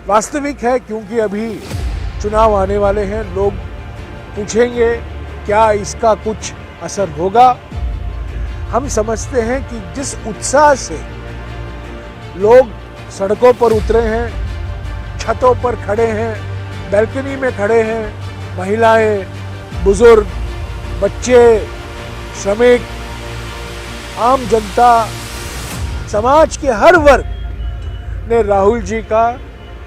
वास्तविक है, क्योंकि अभी चुनाव आने वाले हैं। लोग पूछेंगे क्या इसका कुछ असर होगा। हम समझते हैं कि जिस उत्साह से लोग सड़कों पर उतरे हैं, छतों पर खड़े हैं, बैल्कनी में खड़े हैं, महिलाएं, बुजुर्ग, बच्चे, श्रमिक, आम जनता, समाज के हर वर्ग ने राहुल जी का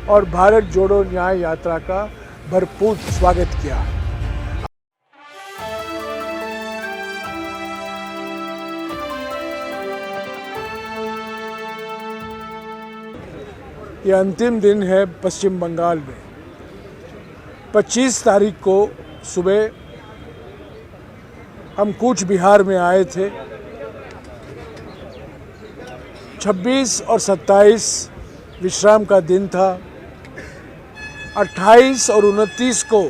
और भारत जोड़ो न्याय यात्रा का भरपूर स्वागत किया। ये अंतिम दिन है पश्चिम बंगाल में। 25 तारीख को सुबह हम कूच बिहार में आए थे। 26 और 27 विश्राम का दिन था। 28 और 29 को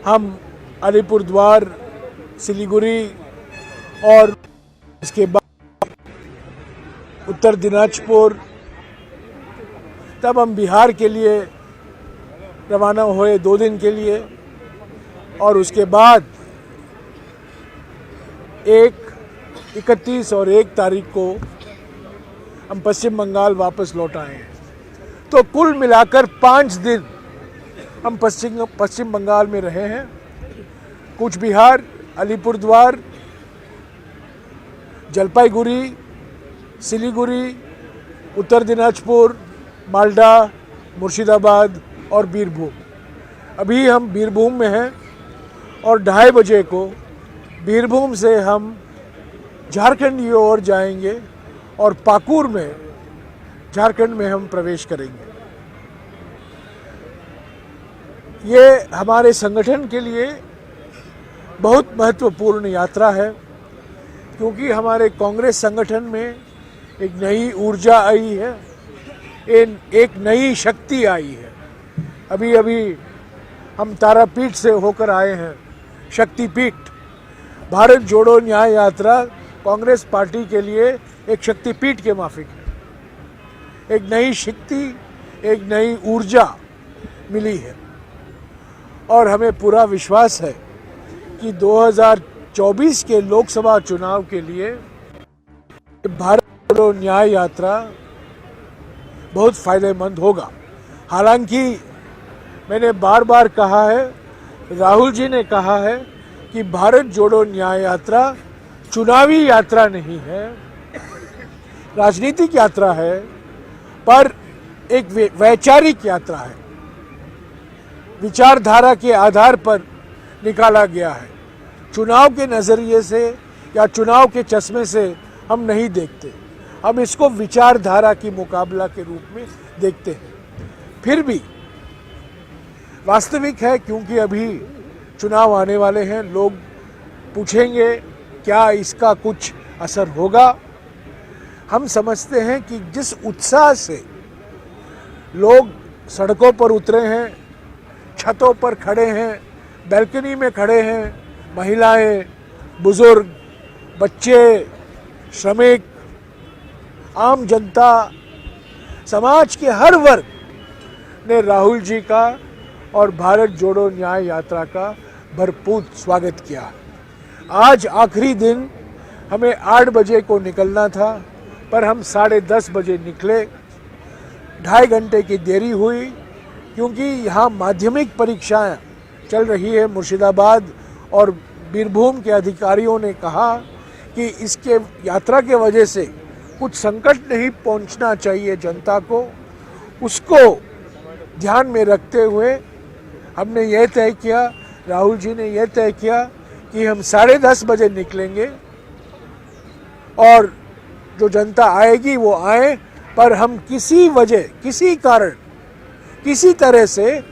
हम अलीपुरद्वार, सिलीगुड़ी और इसके बाद उत्तर दिनाजपुर, तब हम बिहार के लिए रवाना हुए 2 दिन के लिए, और उसके बाद 31 और 1 तारीख को हम पश्चिम बंगाल वापस लौट आए हैं। तो कुल मिलाकर 5 दिन हम पश्चिम बंगाल में रहे हैं। कूच बिहार, अलीपुरद्वार, जलपाईगुड़ी, सिलीगुड़ी, उत्तर दिनाजपुर, मालदा, मुर्शिदाबाद और बीरभूम। अभी हम बीरभूम में हैं और 2:30 बजे को बीरभूम से हम झारखंड की ओर जाएंगे और पाकुर में, झारखंड में हम प्रवेश करेंगे। ये हमारे संगठन के लिए बहुत महत्वपूर्ण यात्रा है, क्योंकि हमारे कांग्रेस संगठन में एक नई ऊर्जा आई है, एक नई शक्ति आई है। अभी अभी हम तारापीठ से होकर आए हैं, शक्तिपीठ। भारत जोड़ो न्याय यात्रा कांग्रेस पार्टी के लिए एक शक्तिपीठ के माफिक है। एक नई शक्ति, एक नई ऊर्जा मिली है और हमें पूरा विश्वास है कि 2024 के लोकसभा चुनाव के लिए भारत जोड़ो न्याय यात्रा बहुत फायदेमंद होगा। हालांकि मैंने बार बार कहा है, राहुल जी ने कहा है कि भारत जोड़ो न्याय यात्रा चुनावी यात्रा नहीं है, राजनीतिक यात्रा है, पर एक वैचारिक यात्रा है। विचारधारा के आधार पर निकाला गया है। चुनाव के नज़रिए से या चुनाव के चश्मे से हम नहीं देखते, हम इसको विचारधारा की मुकाबला के रूप में देखते हैं। फिर भी वास्तविक है, क्योंकि अभी चुनाव आने वाले हैं। लोग पूछेंगे क्या इसका कुछ असर होगा। हम समझते हैं कि जिस उत्साह से लोग सड़कों पर उतरे हैं, छतों पर खड़े हैं, बैल्कनी में खड़े हैं, महिलाएं, बुजुर्ग, बच्चे, श्रमिक, आम जनता, समाज के हर वर्ग ने राहुल जी का और भारत जोड़ो न्याय यात्रा का भरपूर स्वागत किया। आज आखिरी दिन, हमें 8 बजे को निकलना था, पर हम 10:30 बजे निकले। 2.5 घंटे की देरी हुई, क्योंकि यहाँ माध्यमिक परीक्षाएं चल रही है। मुर्शिदाबाद और बीरभूम के अधिकारियों ने कहा कि इसके यात्रा के वजह से कुछ संकट नहीं पहुँचना चाहिए जनता को। उसको ध्यान में रखते हुए हमने यह तय किया, राहुल जी ने यह तय किया कि हम 10:30 बजे निकलेंगे और जो जनता आएगी वो आए, पर हम किसी वजह, किसी कारण, किसी तरह से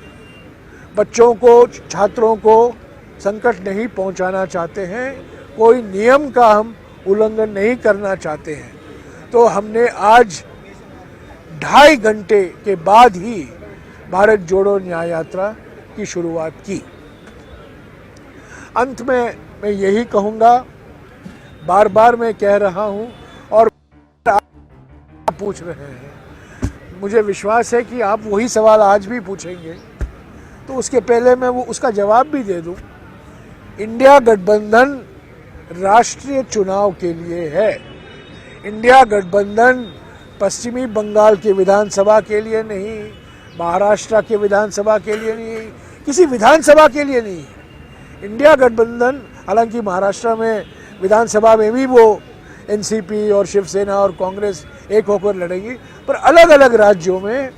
बच्चों को, छात्रों को संकट नहीं पहुंचाना चाहते हैं। कोई नियम का हम उल्लंघन नहीं करना चाहते हैं। तो हमने आज 2.5 घंटे के बाद ही भारत जोड़ो न्याय यात्रा की शुरुआत की। अंत में मैं यही कहूँगा, बार बार मैं कह रहा हूँ और आप पूछ रहे हैं, मुझे विश्वास है कि आप वही सवाल आज भी पूछेंगे, तो उसके पहले मैं वो उसका जवाब भी दे दूं। इंडिया गठबंधन राष्ट्रीय चुनाव के लिए है। इंडिया गठबंधन पश्चिमी बंगाल के विधानसभा के लिए नहीं, महाराष्ट्र के विधानसभा के लिए नहीं, किसी विधानसभा के लिए नहीं है। इंडिया गठबंधन, हालांकि महाराष्ट्र में विधानसभा में भी वो एनसीपी और शिवसेना और कांग्रेस एक होकर लड़ेगी, पर अलग अलग राज्यों में,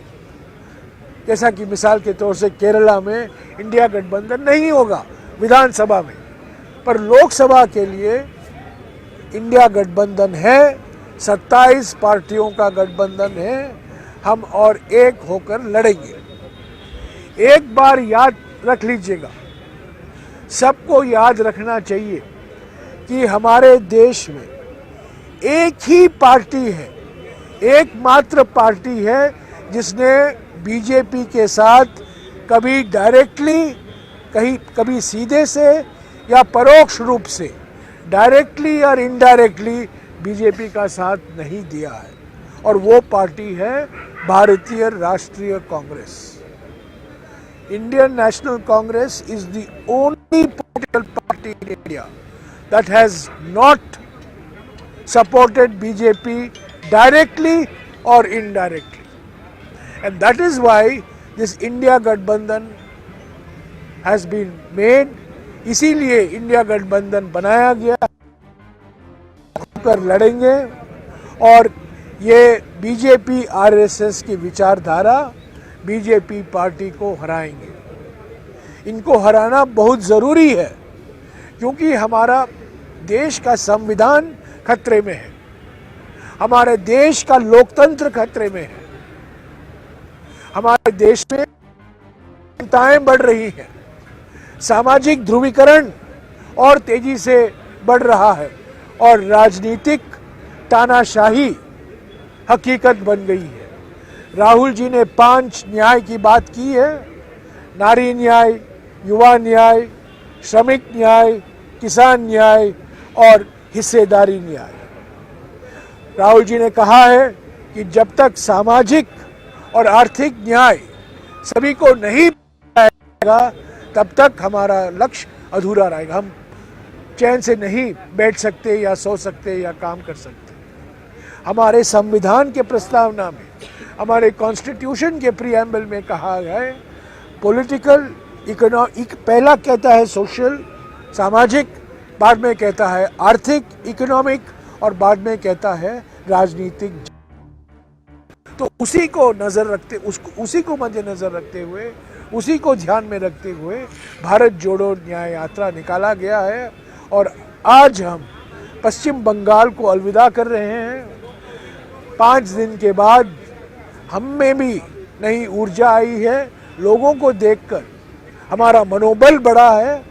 जैसा कि मिसाल के तौर से केरला में इंडिया गठबंधन नहीं होगा विधानसभा में, पर लोकसभा के लिए इंडिया गठबंधन है। 27 पार्टियों का गठबंधन है, हम और एक होकर लड़ेंगे। एक बार याद रख लीजिएगा, सबको याद रखना चाहिए कि हमारे देश में एक ही पार्टी है, एकमात्र पार्टी है जिसने बीजेपी के साथ कभी डायरेक्टली, कभी सीधे से या परोक्ष रूप से, डायरेक्टली और इनडायरेक्टली बीजेपी का साथ नहीं दिया है, और वो पार्टी है भारतीय राष्ट्रीय Congress. Indian national Congress is the only political party in India that has not supported BJP directly or indirectly, and that is why this India Gathbandhan has been made. इसीलिए इंडिया गठबंधन बनाया गया, कर लड़ेंगे और ये बीजेपी आरएसएस की विचारधारा बीजेपी पार्टी को हराएंगे। इनको हराना बहुत ज़रूरी है, क्योंकि हमारा देश का संविधान खतरे में है, हमारे देश का लोकतंत्र खतरे में है, हमारे देश में चिंताएं बढ़ रही हैं, सामाजिक ध्रुवीकरण और तेजी से बढ़ रहा है और राजनीतिक तानाशाही हकीकत बन गई है। राहुल जी ने 5 न्याय की बात की है, नारी न्याय, युवा न्याय, श्रमिक न्याय, किसान न्याय और हिस्सेदारी न्याय। राहुल जी ने कहा है कि जब तक सामाजिक और आर्थिक न्याय सभी को नहीं मिलेगा, तब तक हमारा लक्ष्य अधूरा रहेगा। हम चैन से नहीं बैठ सकते या सो सकते या काम कर सकते। हमारे संविधान के प्रस्तावना में, हमारे कॉन्स्टिट्यूशन के प्रीएम्बल में कहा गया है, पॉलिटिकल इकोनॉमिक, पहला कहता है सोशल सामाजिक, बाद में कहता है आर्थिक इकोनॉमिक और बाद में कहता है राजनीतिक। तो उसी को नजर रखते, उसी को मद्देनजर रखते हुए, उसी को ध्यान में रखते हुए भारत जोड़ो न्याय यात्रा निकाला गया है और आज हम पश्चिम बंगाल को अलविदा कर रहे हैं। 5 दिन के बाद हम में भी नई ऊर्जा आई है, लोगों को देखकर हमारा मनोबल बढ़ा है